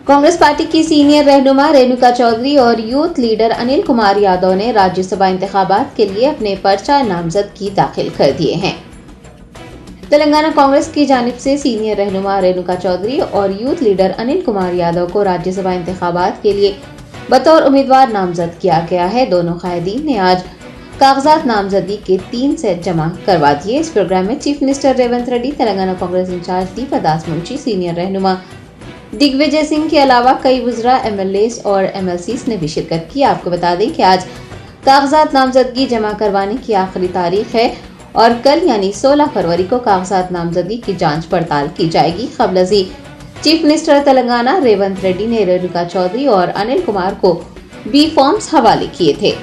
Congress party की senior रहनुमा रेणुका चौधरी और यूथ लीडर अनिल कुमार यादव ने राज्यसभा इंतखाबात के लिए अपने पर्चा नामजदगी दाखिल कर दिए हैं। तेलंगाना कांग्रेस की जानिब से सीनियर रहनुमा रेणुका चौधरी और यूथ लीडर अनिल कुमार यादव को राज्यसभा इंतखाबात के लिए बतौर उम्मीदवार नामजद किया गया है। दोनों कायदीन ने आज कागजात नामजदगी के 3 सेट जमा करवा दिए। इस प्रोग्राम में chief minister Revanth Reddy, Telangana Congress incharge Deepa Das Munshi, senior रहनुमा दिग्विजय सिंह के अलावा कई वुज़रा, एमएलएस और एमएलसीज ने भी शिरकत की। आपको बता दें कि आज कागजात नामजदगी जमा करवाने की आखिरी तारीख है और कल यानी 16 फरवरी को कागजात नामजदगी की जांच पड़ताल की जाएगी। क़ब्ल चीफ मिनिस्टर तेलंगाना रेवंत रेड्डी ने रेणुका चौधरी और अनिल कुमार को बी फॉर्म्स हवाले किए थे।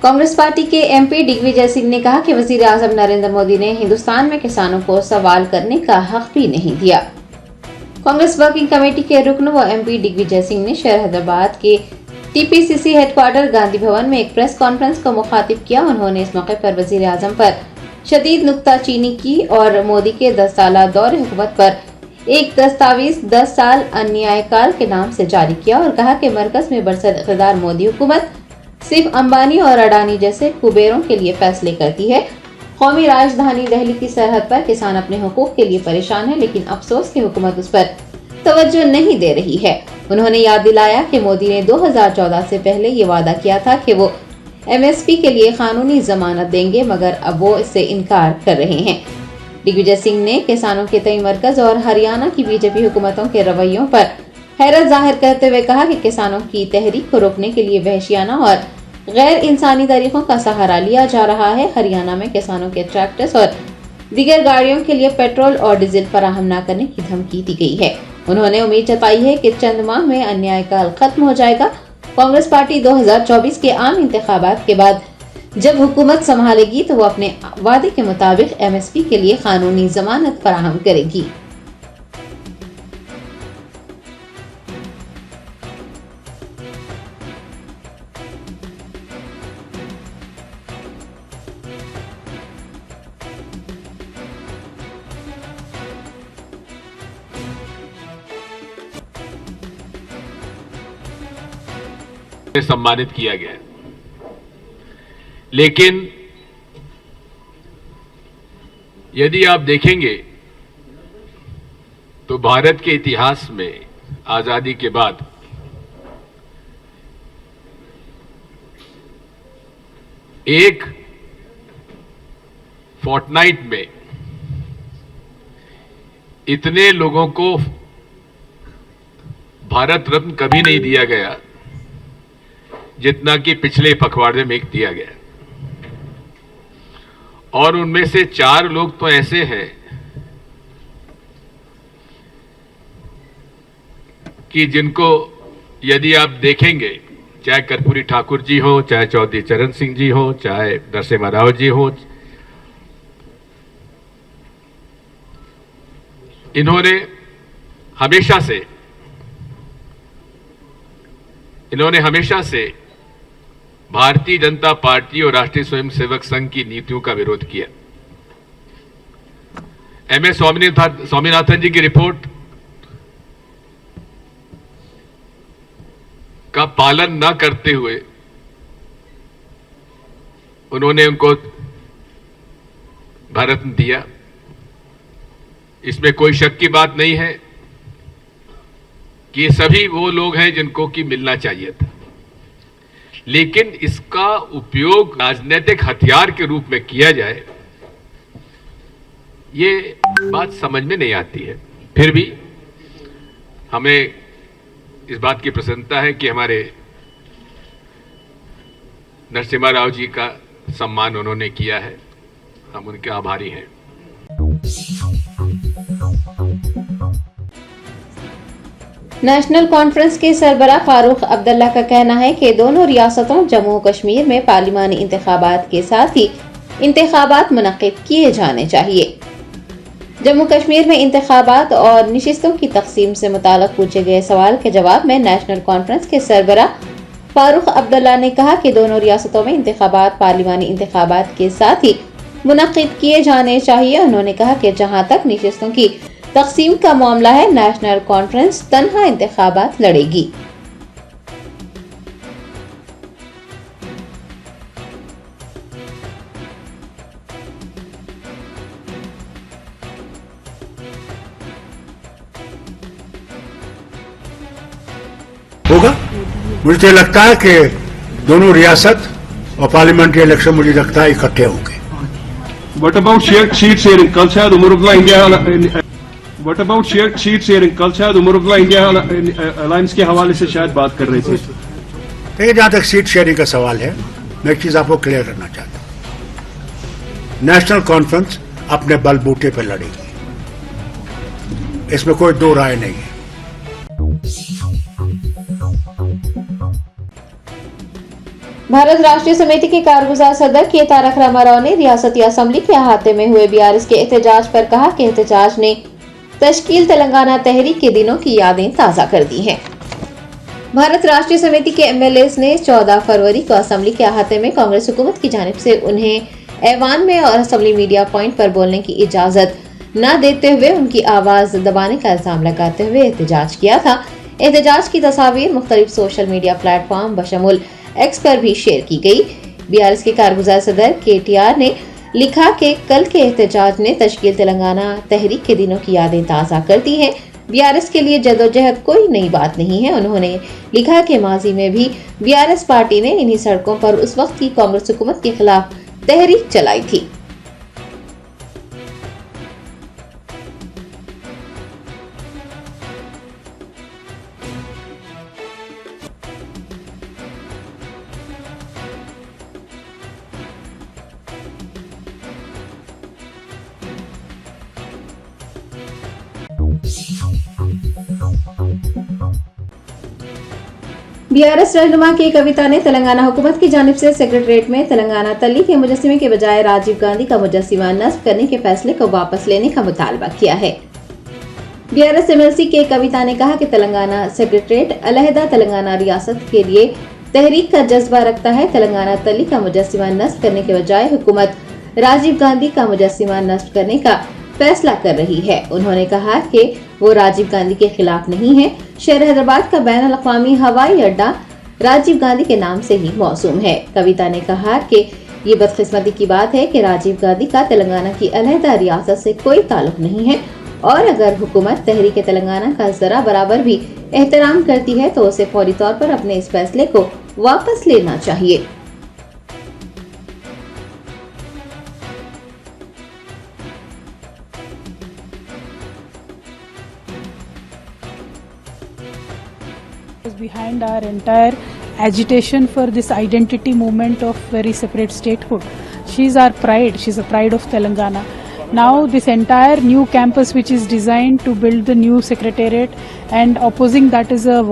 कांग्रेस पार्टी के एमपी दिग्विजय सिंह ने कहा कि वजीर आजम नरेंद्र मोदी ने हिंदुस्तान में किसानों को सवाल करने का हक भी नहीं दिया। कांग्रेस वर्किंग कमेटी के रुकन व एमपी दिग्विजय सिंह ने शहर हैदराबाद के टीपीसीसी हेडक्वार्टर गांधी भवन में एक प्रेस कॉन्फ्रेंस को मुखातिब किया। उन्होंने इस मौके पर वजीर आजम पर शदीद नुक्ताचीनी की और मोदी के 10 साल दौरे हुकूमत पर एक दस्तावेज 10 साल अन्यायकाल के नाम से जारी किया और कहा कि मरकज में बरसर इक़्तिदार मोदी हुकूमत सिर्फ अंबानी और अडानी जैसे कुबेरों के लिए फैसले करती है। कौमी राजधानी दिल्ली की सरहद पर किसान अपने हुकूक के लिए परेशान है, लेकिन अफसोस की हुकूमत उस पर तवज्जो नहीं दे रही है। उन्होंने याद दिलाया कि मोदी ने 2014 से पहले ये वादा किया था कि वो एमएसपी के लिए कानूनी जमानत देंगे, मगर अब वो इससे इनकार कर रहे हैं। दिग्विजय सिंह ने किसानों के तय मरकज और हरियाणा की बीजेपी हुकूमतों के रवैयों पर हैरत जाहिर करते हुए कहा कि किसानों की तहरीक को रोकने के लिए वहशियाना और गैर इंसानी तरीकों का सहारा लिया जा रहा है। हरियाणा में किसानों के ट्रैक्टर्स और दीगर गाड़ियों के लिए पेट्रोल और डीजल फराहम न करने की धमकी दी गई है। उन्होंने उम्मीद जताई है कि चंद माह में अन्यायकाल खत्म हो जाएगा। कांग्रेस पार्टी 2024 के आम इंतखाबात के बाद जब हुकूमत संभालेगी तो वो अपने वादे के मुताबिक एमएसपी के लिए कानूनी जमानत फराहम करेगी। सम्मानित किया गया, लेकिन यदि आप देखेंगे तो भारत के इतिहास में आजादी के बाद एक फोर्टनाइट में इतने लोगों को भारत रत्न कभी नहीं दिया गया जितना कि पिछले पखवाड़े में दिया गया। और उनमें से 4 लोग तो ऐसे हैं कि जिनको यदि आप देखेंगे, चाहे कर्पूरी ठाकुर जी हो, चाहे चौधरी चरण सिंह जी हो, चाहे नरसिम्हा राव जी हो, इन्होंने हमेशा से भारतीय जनता पार्टी और राष्ट्रीय स्वयंसेवक संघ की नीतियों का विरोध किया। एमएस स्वामीनाथन जी की रिपोर्ट का पालन न करते हुए उन्होंने उनको भारत रत्न दिया। इसमें कोई शक की बात नहीं है कि ये सभी वो लोग हैं जिनको कि मिलना चाहिए था, लेकिन इसका उपयोग राजनीतिक हथियार के रूप में किया जाए, ये बात समझ में नहीं आती है। फिर भी हमें इस बात की प्रसन्नता है कि हमारे नरसिम्हा राव जी का सम्मान उन्होंने किया है, हम उनके आभारी हैं। नेशनल कॉन्फ्रेंस के सरबराह फारूक अब्दुल्ला का कहना है कि दोनों रियासतों जम्मू और कश्मीर में पार्लिमानी इंतखाबात के साथ ही इंतखाबात मुनक्किद किए जाने चाहिए। जम्मू कश्मीर में इंतखाबात और नशिस्तों की तकसीम से मुताल्लिक पूछे गए सवाल के जवाब में नेशनल कॉन्फ्रेंस के सरबराह फारूक अब्दुल्ला ने कहा कि दोनों रियासतों में इंतखाबात पार्लिमानी इंतखाबात के साथ ही मुनक्किद किए जाने चाहिए। उन्होंने कहा कि जहां तक नशिस्तों की तकसीम का मामला है, नेशनल कॉन्फ्रेंस तन्हा इंतखाबात लड़ेगी। होगा। मुझे तो लगता है कि दोनों रियासत और पार्लियामेंट्री इलेक्शन मुझे लगता है इकट्ठे होंगे। What about shared seat sharing? कल शायद Omar India What about shared seat sharing? कल शायद उमर इंडिया अलायंस के हवाले से शायद बात कर रहे थे। देखिए, जहां तक सीट शेयरिंग का सवाल है, मैं एक चीज आपको क्लियर करना चाहता हूं। नेशनल कॉन्फ्रेंस अपने बलबूते पर लड़ेगी, इसमें कोई दो राय नहीं है। भारत राष्ट्रीय समिति के कारगुजार सदर के तारक रामाराव ने रियासती असेंबली के अहाते में हुए बीआरएस के एहतजाज पर कहा कि एहतजाज ने तश्कील तेलंगाना तहरीक के दिनों की यादें ताज़ा कर दी हैं। भारत राष्ट्रीय समिति के एमएलएस ने 14 फरवरी को असेंबली के अहाते में कांग्रेस हुकूमत की जानिब से उन्हें ऐवान में और असेंबली मीडिया पॉइंट पर बोलने की इजाजत न देते हुए उनकी आवाज दबाने का इल्जाम लगाते हुए एहतजाज किया था। एहतजाज की तस्वीर मुख्तलिफ सोशल मीडिया प्लेटफॉर्म बशमुल एक्स पर भी शेयर की गई। बीआरएस के कारगुजार सदर केटीआर ने लिखा कि कल के एहतजाज ने तश्कील तेलंगाना तहरीक के दिनों की यादें ताज़ा कर दी हैं। बीआरएस के लिए जदोजहद कोई नई बात नहीं है। उन्होंने लिखा कि माजी में भी बीआरएस पार्टी ने इन्हीं सड़कों पर उस वक्त की कांग्रेस हुकूमत के खिलाफ तहरीक चलाई थी। बीआरएस रहनुमा की कविता ने तेलंगाना हुकूमत की जानिब से सेक्रेटरीट में तेलंगाना तल्ली के मुजस्सिमे के बजाय राजीव गांधी का मुजस्सिमा नस्ब करने के फैसले को वापस लेने का मुतालबा किया है। बीआरएस एमएलसी के कविता ने कहा कि तेलंगाना सेक्रेटरीट अलहदा तेलंगाना रियासत के लिए तहरीक का जज्बा रखता है। तेलंगाना तल्ली का मुजस्सिमा नस्ब करने के बजाय हुकूमत राजीव गांधी का मुजस्सिमा नस्ब करने का फैसला कर रही है। उन्होंने कहा कि वो राजीव गांधी के खिलाफ नहीं है। शहर हैदराबाद का बैनुल अक़वामी हवाई अड्डा राजीव गांधी के नाम से ही मौसूम है। कविता ने कहा कि ये बदकिस्मती की बात है कि राजीव गांधी का तेलंगाना की अलहदा रियासत से कोई ताल्लुक नहीं है और अगर हुकूमत तहरीक तेलंगाना का जरा बराबर भी एहतराम करती है तो उसे फौरी तौर पर अपने इस फैसले को वापस लेना चाहिए। Behind our entire agitation for this identity movement of very separate statehood. She's our pride. She's a pride of Telangana. Now this entire new campus which is designed to build the new secretariat and opposing that is a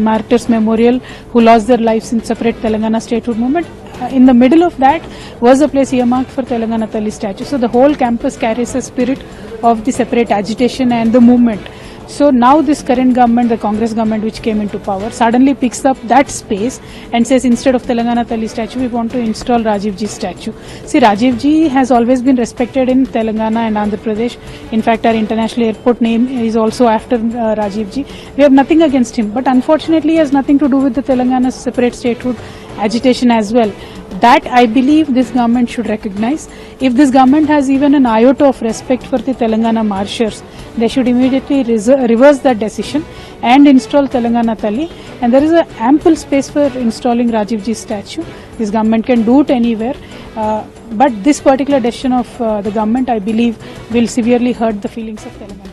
martyrs memorial who lost their lives in separate Telangana statehood movement. In the middle of that was a place earmarked for Telangana Talli statue. So the whole campus carries a spirit of the separate agitation and the movement. So now this current government, the Congress government which came into power, suddenly picks up that space and says instead of Telangana Talli statue, we want to install Rajiv Ji statue. See, Rajiv Ji has always been respected in Telangana and Andhra Pradesh. In fact, our international airport name is also after Rajiv Ji. We have nothing against him, but unfortunately he has nothing to do with the Telangana separate statehood agitation as well. That I believe this government should recognize. If this government has even an iota of respect for the Telangana marchers, they should immediately reverse that decision and install Telangana Talli. And there is an ample space for installing Rajiv Ji statue. This government can do it anywhere. But this particular decision of the government, I believe, will severely hurt the feelings of Telangana.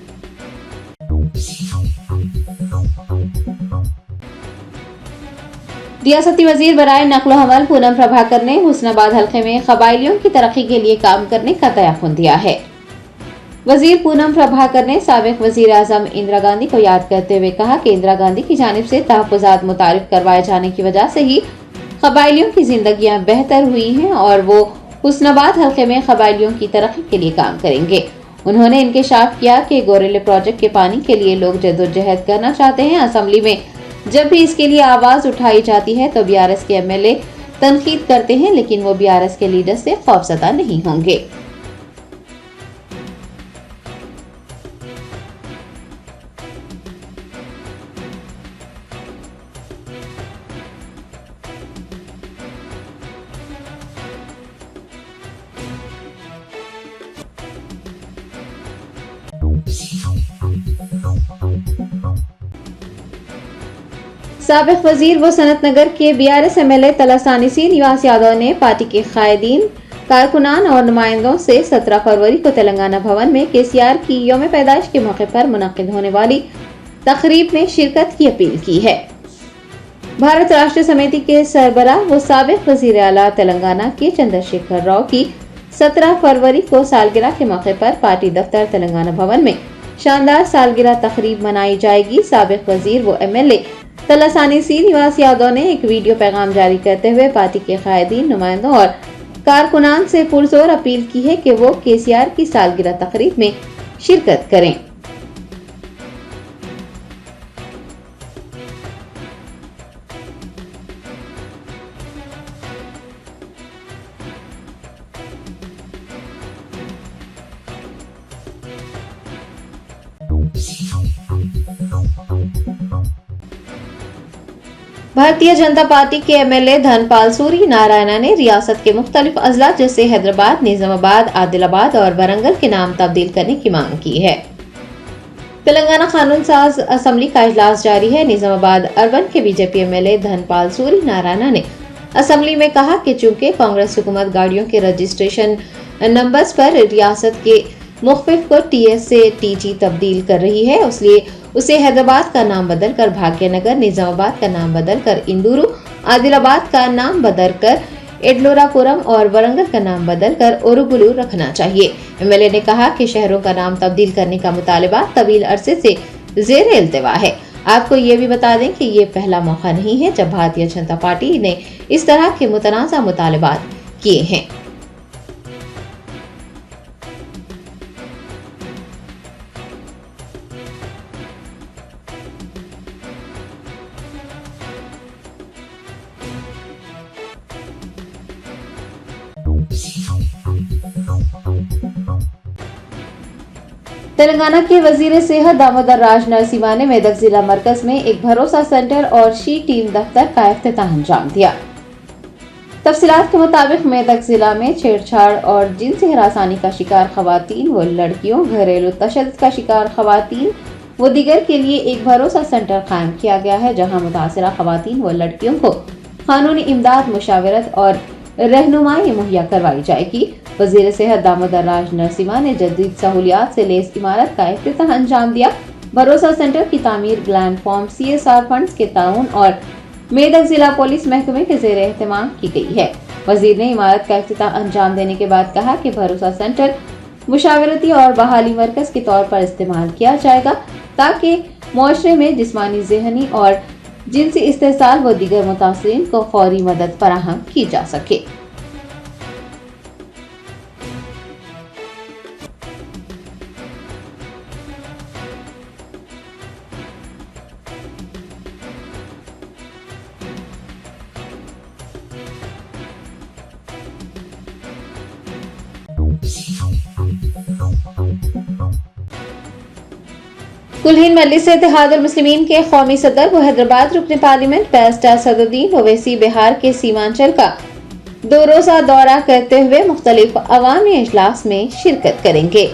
रियासती वजीर बराए नक्ल हमल पूनम प्रभाकर ने हुस्नाबाद हल्के में कबायलियों की तरक्की के लिए काम करने का तयक़ुन दिया है। वजीर पूनम प्रभाकर ने साबिक वजीर आजम इंदिरा गांधी को याद करते हुए कहा कि इंदिरा गांधी की जानिब से तहफ्फुज़ात मुतारिफ करवाए जाने की वजह से ही कबायलियों की जिंदगियां बेहतर हुई हैं और वो हुस्नाबाद हल्के में कबायलियों की तरक्की के लिए काम करेंगे। उन्होंने इंकशाफ किया कि गोरेले प्रोजेक्ट के पानी के लिए लोग जद्दोजहद करना चाहते हैं। असेंबली में जब भी इसके लिए आवाज उठाई जाती है तो बीआरएस के एमएलए तनकीद करते हैं, लेकिन वो बीआरएस के लीडर से खौफजदा नहीं होंगे। साबिक वजीर व सनत नगर के बीआरएस एमएलए तलासानी श्रीनिवास यादव ने पार्टी के कायदीन, कारकुनान और नुमाइंदों से 17 फरवरी को तेलंगाना भवन में केसीआर की यौम पैदाइश के मौके पर मुनक्किद होने वाली तकरीब में शिरकत की अपील की है। भारत राष्ट्र समिति के सरबराह व साबिक वजीर आला तेलंगाना के चंद्रशेखर राव की 17 फरवरी को सालगिरह के मौके पर पार्टी दफ्तर तेलंगाना भवन में शानदार सालगिरह तकरीब मनाई जाएगी। साबिक वजीर व एमएलए तलासानी श्रीनिवास यादव ने एक वीडियो पैगाम जारी करते हुए पार्टी के कायदीन, नुमाइंदों और कारकुनान से पुरजोर अपील की है कि वो केसीआर की सालगिरह तकरीब में शिरकत करें। भारतीय जनता पार्टी के एमएलए धनपाल सूरी नारायणा ने रियासत के मुख्तलिफ अजला जैसे हैदराबाद, निजामाबाद, आदिलाबाद और वरंगल के नाम तब्दील करने की मांग की है। तेलंगाना कानून साज असेंबली का इजलास जारी है। निजामाबाद अर्बन के बीजेपी एमएलए धनपाल सूरी नारायणा ने असेंबली में कहा कि चूंकि कांग्रेस हुकूमत गाड़ियों के रजिस्ट्रेशन नंबर्स पर रियासत के मुख्तलिफ को टीएस से टीजी तब्दील कर रही है, इसलिए उसे हैदराबाद का नाम बदलकर भाग्यनगर, निजामाबाद का नाम बदलकर इंदूरू, आदिलाबाद का नाम बदलकर एडलोरापुरम और वरंगल का नाम बदलकर ओरुगुलू रखना चाहिए। एमएलए ने कहा कि शहरों का नाम तब्दील करने का मुतालबा तवील अरसे से ज़ेर इल्तिवा है। आपको ये भी बता दें कि ये पहला मौका नहीं है जब भारतीय जनता पार्टी ने इस तरह के मुतनाज़ा मुतालबात किए हैं। तेलंगाना के वजीर सेहत दामोदर राज नरसिम्हा ने मेदक जिला मरकज में एक भरोसा सेंटर और शी टीम दफ्तर का इफ्तिताह अंजाम दिया। तफसीलात के मुताबिक मेदक जिला में छेड़छाड़ और जिनसी हरासानी का शिकार खवातीन व लड़कियों, घरेलू तशद्दुद का शिकार खवातीन व दीगर के लिए एक भरोसा सेंटर कायम किया गया है, जहां मुतासिरा खवातीन व लड़कियों को कानूनी इमदाद, मुशावरत और रहनुमाई मुहैया करवाई जाएगी। वजीर सेहत दामोदर राज नरसिम्हा ने जदीद सहूलियात से लेस इमारत का इफ्तिताह अंजाम दिया। भरोसा सेंटर की तामीर ग्लैंड फॉर्म CSR फंड्स के ताउन और मेदक जिला पुलिस महकमे के ज़ेर एहतमाम की गई है। वजीर ने इमारत का इफ्तिताह अंजाम देने के बाद कहा कि भरोसा सेंटर मुशावरती और बहाली मरकज के तौर पर इस्तेमाल किया जाएगा, ताकि मुआशरे में जिस्मानी, ज़हनी और जिनसी इस्तेसाल व दीगर मुतासिरीन को फौरी मदद फराहम की जा सके। कुलहीन मजलिस इत्तेहादुल मुस्लिमीन के कौमी सदर व हैदराबाद रुकन पार्लियामेंट बैरिस्टर असदुद्दीन ओवैसी बिहार के सीमांचल का 2 रोजा दौरा करते हुए मुख्तलिफ अवामी इजलास में शिरकत करेंगे।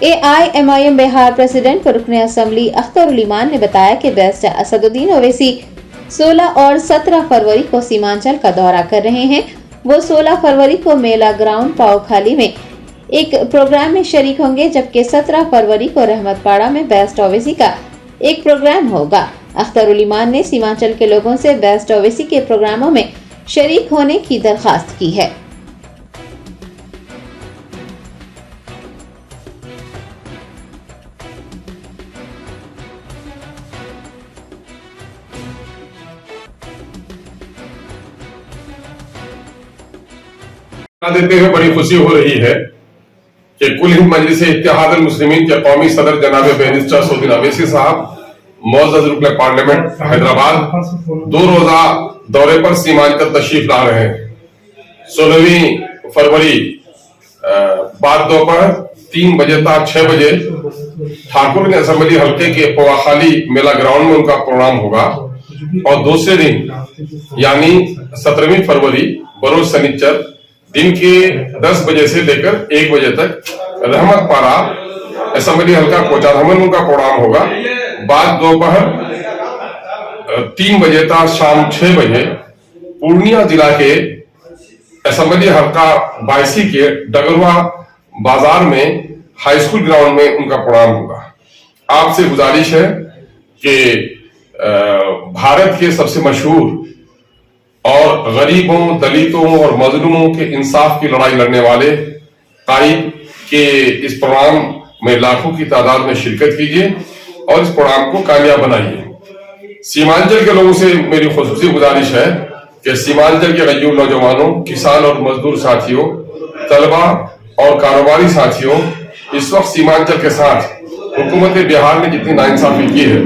AIMIM बिहार प्रेसिडेंट व रुकन असेंबली अख्तरुल ईमान ने बताया कि बैरिस्टर असदुद्दीन ओवैसी 16 और 17 फरवरी को सीमांचल का दौरा कर रहे हैं। वो 16 फरवरी को मेला ग्राउंड पाओखाली में एक प्रोग्राम में शरीक होंगे, जबकि 17 फरवरी को रहमतपाड़ा में बैरिस्टर ओवैसी का एक प्रोग्राम होगा। अख्तरुल ईमान ने सीमांचल के लोगों से बैरिस्टर ओवैसी के प्रोग्रामों में शरीक होने की दरखास्त की है। देते हुए बड़ी खुशी हो रही है कि कुल हिंद मजलिस इत्तेहाद मुस्लिमीन के कौमी सदर जनाब बैरिस्टर सऊदी अवैसी साहब मौजूद रुकन पार्लियामेंट हैदराबाद 2 रोजा दौरे पर सीमांचल तशरीफ ला रहे हैं। 16 फरवरी बाद दोपहर 3 बजे तक 6 बजे ठाकुर ने असेंबली हल्के के पोवाखाली मेला ग्राउंड में उनका प्रोग्राम होगा और दूसरे दिन यानी 17 फरवरी बरोज शनिचर दिन के 10 बजे से लेकर 1 बजे तक रहमत पारा असेंबली हल्का कोचाधाम में उनका प्रोग्राम होगा। बाद दोपहर 3 बजे तक शाम 6 बजे पूर्णिया जिला के असेंबली हल्का 22 के डगरवा बाजार में हाई स्कूल ग्राउंड में उनका प्रोग्राम होगा। आपसे गुजारिश है कि भारत के सबसे मशहूर और गरीबों, दलितों और मजलूमों के इंसाफ की लड़ाई लड़ने वाले कायद के इस प्रोग्राम में लाखों की तादाद में शिरकत कीजिए और इस प्रोग्राम को कामयाब बनाइए। सीमांचल के लोगों से मेरी खुसूसी गुजारिश है कि सीमांचल के गरीब नौजवानों, किसान और मजदूर साथियों, तलबा और कारोबारी साथियों, इस वक्त सीमांचल के साथ हुकूमत बिहार ने जितनी नाइंसाफी की है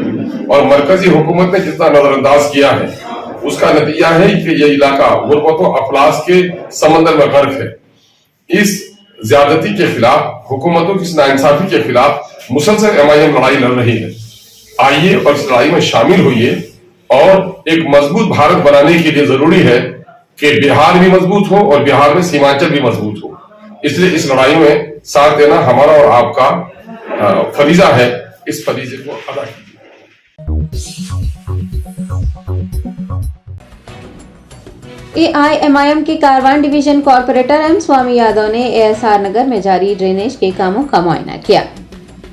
और मरकजी हुकूमत ने जितना नजरअंदाज किया है, उसका नतीजा है कि यह इलाका गुर्बत और अफलास के समंदर में गर्क है। इस ज्यादती के खिलाफ, हुकूमतों की नाइंसाफी के खिलाफ मुसलसल MIM लड़ाई लड़ रही है। आइए और इस लड़ाई में शामिल होइए और एक मजबूत भारत बनाने के लिए जरूरी है कि बिहार भी मजबूत हो और बिहार में सीमांचल भी मजबूत हो। इसलिए इस लड़ाई में साथ देना हमारा और आपका फरीजा है। इस फरीजे को अदा कीजिए। AIMIM के कारवान डिवीजन कॉर्पोरेटर एम स्वामी यादव ने ASR नगर में जारी ड्रेनेज के कामों का मुआयना किया।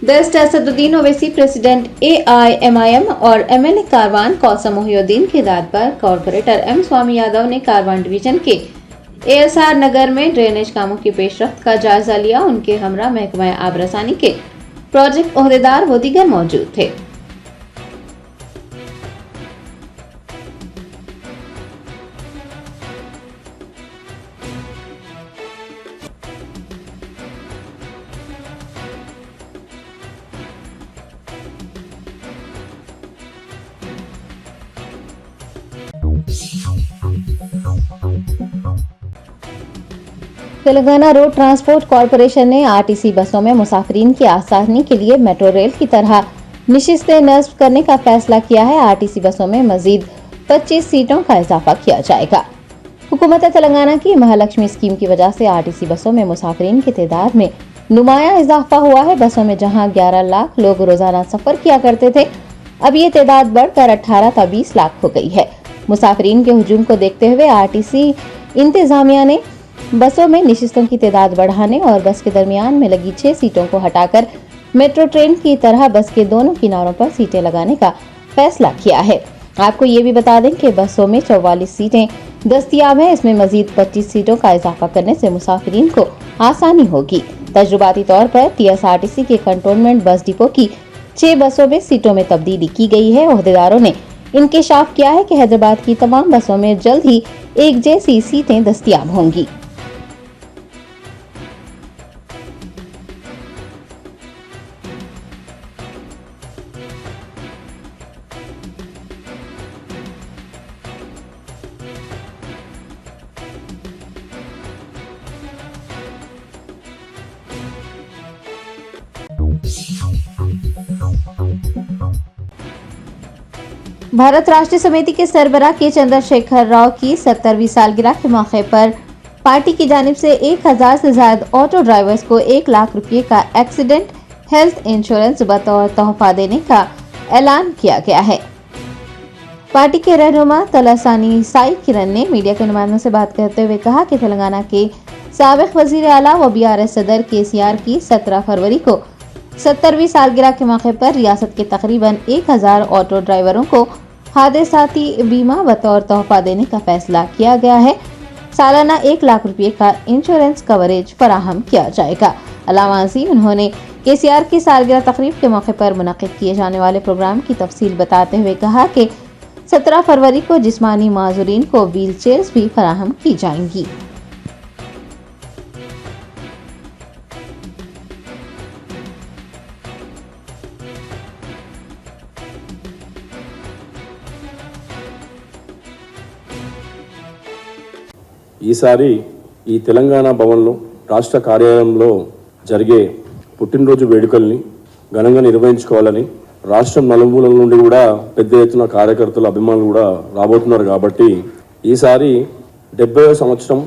दस्त असदुद्दीन ओवैसी प्रेसिडेंट AIMIM और MLA कारवान कौसम मोहिउद्दीन की दाद पर कॉर्पोरेटर एम स्वामी यादव ने कारवान डिवीजन के ASR नगर में ड्रेनेज कामों की पेशरफ्त का जायजा लिया। उनके हमरा महकमा आबरसानी के प्रोजेक्ट ओहदेदार व दीगर मौजूद थे। तेलंगाना रोड ट्रांसपोर्ट कॉरपोरेशन ने RTC बसों में मुसाफिरीन की आसानी के लिए मेट्रो रेल की तरह नशिस्तें नस्ब करने का फैसला किया है। RTC बसों में मजीद 25 सीटों का इजाफा किया जाएगा। हुकूमत तेलंगाना की महालक्ष्मी स्कीम की वजह से RTC बसों में मुसाफिरीन की तादाद में नुमाया इजाफा हुआ है। बसों में जहां 11 लाख लोग रोजाना सफर किया करते थे, अब ये तादाद बढ़कर 18 था 20 लाख हो गई है। मुसाफिरीन के हुजूम को देखते हुए RTC इंतजामिया ने बसों में नशिस्तों की तादाद बढ़ाने और बस के दरमियान में लगी 6 सीटों को हटाकर मेट्रो ट्रेन की तरह बस के दोनों किनारों पर सीटें लगाने का फैसला किया है। आपको ये भी बता दें कि बसों में 44 सीटें दस्तयाब हैं। इसमें मजीद 25 सीटों का इजाफा करने से मुसाफिरीन को आसानी होगी। तजुर्बाती तौर पर TSRTC के कंटोनमेंट बस डिपो की 6 बसों में सीटों में तब्दीली की गई है। ओहदेदारों ने इंकशाफ किया है कि हैदराबाद की तमाम बसों में जल्द ही एक जैसी सीटें दस्तयाब होंगी। भारत राष्ट्रीय समिति के सरबराह के चंद्रशेखर राव की 70वीं सालगिरह के मौके पर पार्टी की जानिब से 1000 से ज्यादा ऑटो ड्राइवर्स को 1 लाख रुपए का एक्सीडेंट हेल्थ इंश्योरेंस बतौर तोहफा देने का ऐलान किया गया है। पार्टी के रहनुमा तलासानी साई किरण ने मीडिया के नुमाइंदों से बात करते हुए कहा कि तेलंगाना के साबिक वजीर आला व BRS सदर KCR की 17 फरवरी को 70वीं सालगिरह के मौके पर रियासत के तकरीबन 1000 ऑटो ड्राइवरों को हादसाती बीमा बतौर तोहफा देने का फैसला किया गया है। सालाना 1 लाख रुपए का इंश्योरेंस कवरेज फराहम किया जाएगा। अलावा उन्होंने KCR की सालगिरह तकरीब के मौके पर मुनक्किद किए जाने वाले प्रोग्राम की तफसील बताते हुए कहा कि 17 फरवरी को जिस्मानी माजूरीन को व्हील चेयर्स भी फराहम की जाएंगी। ఈసారి ఈ తెలంగాణ భవన్లో రాష్ట్ర కార్యాలయంలో జరిగే పుట్టినరోజు వేడుకల్ని ఘనంగా నిర్వహించుకోవాలని రాష్ట్రం నలుమూలల నుండి కూడా పెద్ద ఎత్తున కార్యకర్తలు అభిమానులు కూడా రాబోతున్నారు కాబట్టి ఈసారి 70వ సంవత్సరం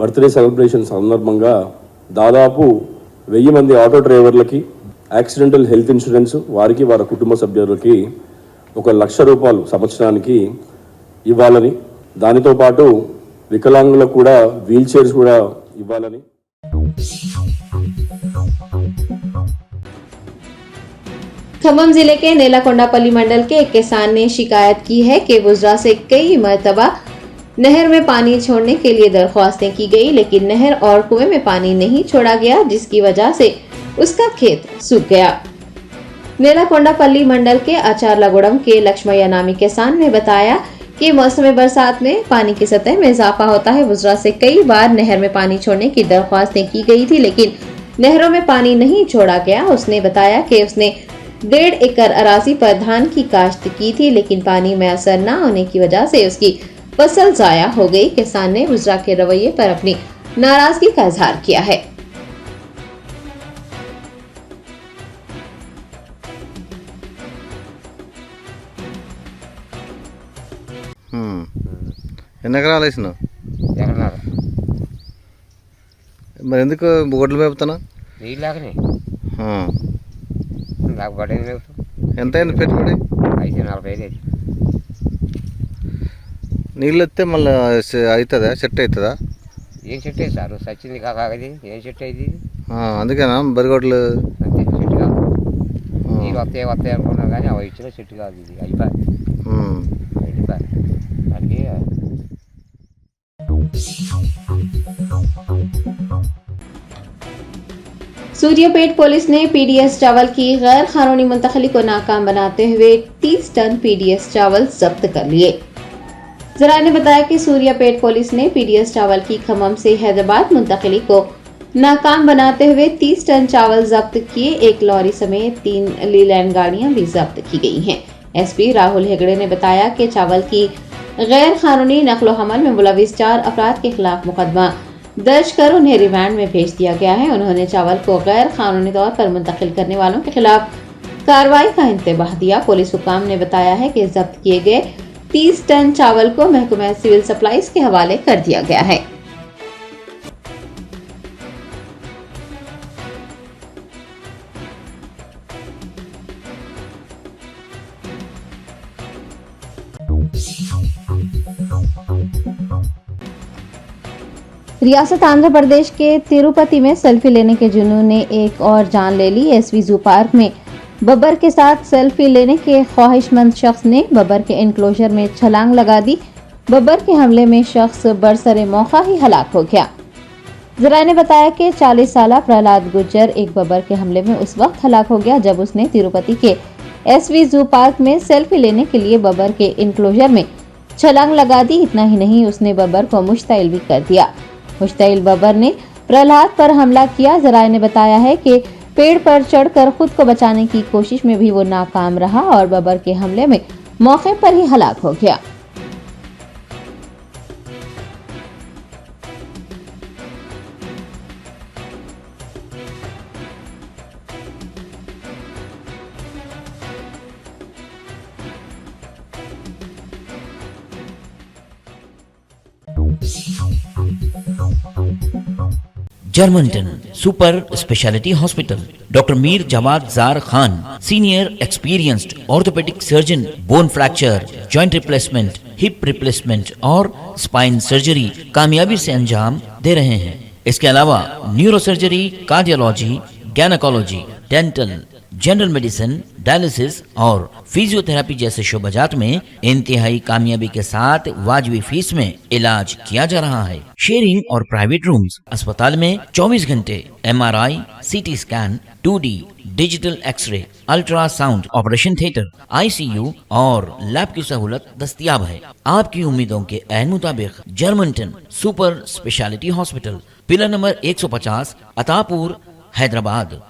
బర్త్డే సెలబ్రేషన్ సందర్భంగా దాదాపు 1000 మంది ఆటో డ్రైవర్లకి యాక్సిడెంటల్ హెల్త్ ఇన్సూరెన్స్ వారికి వారి కుటుంబ సభ్యులకి 1,00,000 రూపాయలు సంవత్సరానికి ఇవ్వాలని, దానితో పాటు వికలాంగులకు కూడా వీల్ చైర్స్ కూడా ఇవ్వాలని. खम्मम जिले के नेलाकोंडापल्ली मंडल के एक किसान ने शिकायत की है कि बुजरा से कई मरतबा नहर में पानी छोड़ने के लिए दरख्वास्तें की गई, लेकिन नहर और कुएं में पानी नहीं छोड़ा गया, जिसकी वजह से उसका खेत सूख गया। नेलाकोंडापल्ली मंडल के आचार लगुड़म के लक्ष्मయ్య नामी किसान ने बताया कि मौसम बरसात में पानी की सतह में इजाफा होता है। बुजरा से कई बार नहर में पानी छोड़ने की दरख्वास्तें की गई थी, लेकिन नहरों में पानी नहीं छोड़ा गया। उसने बताया कि उसने 1.5 एकड़ अराजी पर धान की काश्त की थी, लेकिन पानी मैसर न होने की वजह से उसकी फसल जाया हो गई। किसान ने बुजरा के रवैये पर अपनी नाराजगी का इजहार किया है। ఎన్ని ఎకరాలు వేసినావు? ఎకరన్నర. మరి ఎందుకు గొడ్లు మేపుతాను? నీళ్ళు లేకనే నాకు పడేది మేపుతాం. ఎంత అయింది పెట్టుబడి? 540 అయింది. నీళ్ళు వస్తే మళ్ళీ అవుతుందా? చెట్టు అవుతుందా? ఏం చెట్టు అయింది సార్? సచ్చింది కాకది ఏం చెట్టు అయింది? అందుకేనా బరిగొడ్లు? అంతే చెట్టు కాదు. నీళ్ళు వస్తాయి అనుకున్నా కానీ అవి ఇచ్చిన చెట్టు కాదు. ఇది అయిపోయి దానికి सूर्यापेट पुलिस ने पीडीएस चावल की गैर कानूनी मुंतकली को नाकाम बनाते हुए 30 टन पीडीएस चावल जब्त कर लिए। जरा ने बताया कि सूर्यापेट पुलिस ने पीडीएस चावल की खम्मम से हैदराबाद मुंतकली को नाकाम बनाते हुए 30 टन चावल जब्त किए। एक लॉरी समेत 3 लीलैंड गाड़ियां भी जब्त की गई हैं। एसपी राहुल हेगड़े ने बताया कि चावल की गैर कानूनी नकलो हमल में मुलविस 4 अफराद के खिलाफ मुकदमा दर्ज कर उन्हें रिमांड में भेज दिया गया है। उन्होंने चावल को गैर कानूनी तौर पर मुंतकिल करने वालों के खिलाफ कार्रवाई का इंतबाह दिया। पुलिस हुकाम ने बताया है कि जब्त किए गए 30 टन चावल को महकमा सिविल सप्लाईज के हवाले कर दिया गया है। रियासत आंध्र प्रदेश के तिरुपति में सेल्फी लेने के जुनून ने एक और जान ले ली। एसवी जू पार्क में बब्बर के साथ सेल्फी लेने के ख्वाहिशमंद शख्स ने बब्बर के एनक्लोजर में छलांग लगा दी। बब्बर के हमले में शख्स बरसरे मौका ही हलाक हो गया। जरा ने बताया कि 40 साला प्रहलाद गुर्जर एक बब्बर के हमले में उस वक्त हलाक हो गया जब उसने तिरुपति के एसवी जू पार्क में सेल्फी लेने के लिए बब्बर के एनक्लोजर में छलांग लगा दी। इतना ही नहीं, उसने बब्बर को मुश्तइल भी कर दिया। मुश्तइल बब्बर ने प्रहलाद पर हमला किया। जराए ने बताया है कि पेड़ पर चढ़कर खुद को बचाने की कोशिश में भी वो नाकाम रहा और बब्बर के हमले में मौके पर ही हलाक हो गया। Germanton super speciality hospital, doctor Mir Jawad Jar Khan, senior experienced orthopaedic surgeon, bone fracture, joint replacement, hip replacement और स्पाइन सर्जरी कामयाबी से अंजाम दे रहे हैं। इसके अलावा neuro surgery, cardiology, gynaecology, dental, general medicine, dialysis और फिजियोथेरेपी जैसे शोबाजात में इंतहाई कामयाबी के साथ वाजबी फीस में इलाज किया जा रहा है। शेयरिंग और प्राइवेट रूम्स। अस्पताल में 24 घंटे MRI, CT scan, 2D digital x ray, ultrasound, operation theatre, ICU और लैब की सहूलत दस्तयाब है। आपकी उम्मीदों के ऐन मुताबिक Germanton super speciality hospital, pillar number 150, Attapur, Hyderabad.